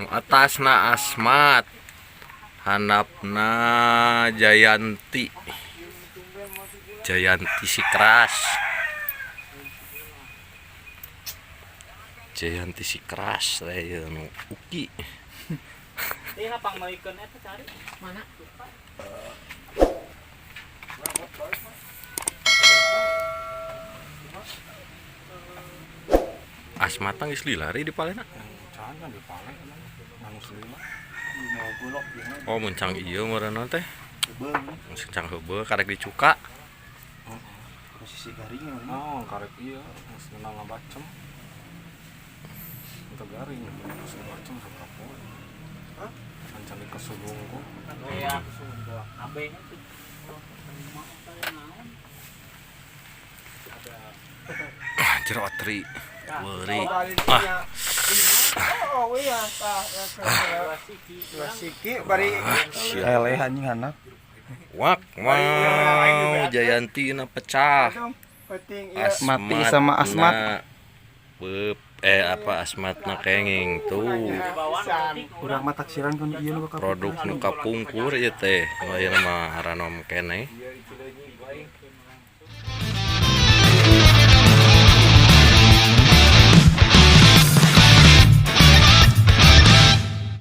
atasna Asmat, handapna Jayanti si keras. Jayanti si keras saya nu uki. Ini apa mau ikan itu cari mana? Asmat geus lilari di palena. Jangan di pale anu selima. Oh muncang ieu meureunna teh. Muncang heubeul karek dicuka. Posisi garing oh karek ieu geus ngeunang ngabacem. Untuk garing geus ngabacem saberapa. Hah? Ancan dikesulungku. Ya, kesulungku. Abenya tuh. Jero atri. Weuri. Oh iya Wasiki bari Leleh anjing anak. Wak mau Jayanti na pecah. Mati sama Asmat. Asmatna kenging tuh. Urang mah taksiran kan ieu nu Produk nu kapungkur ieu teh. Aya mah haranom keneh.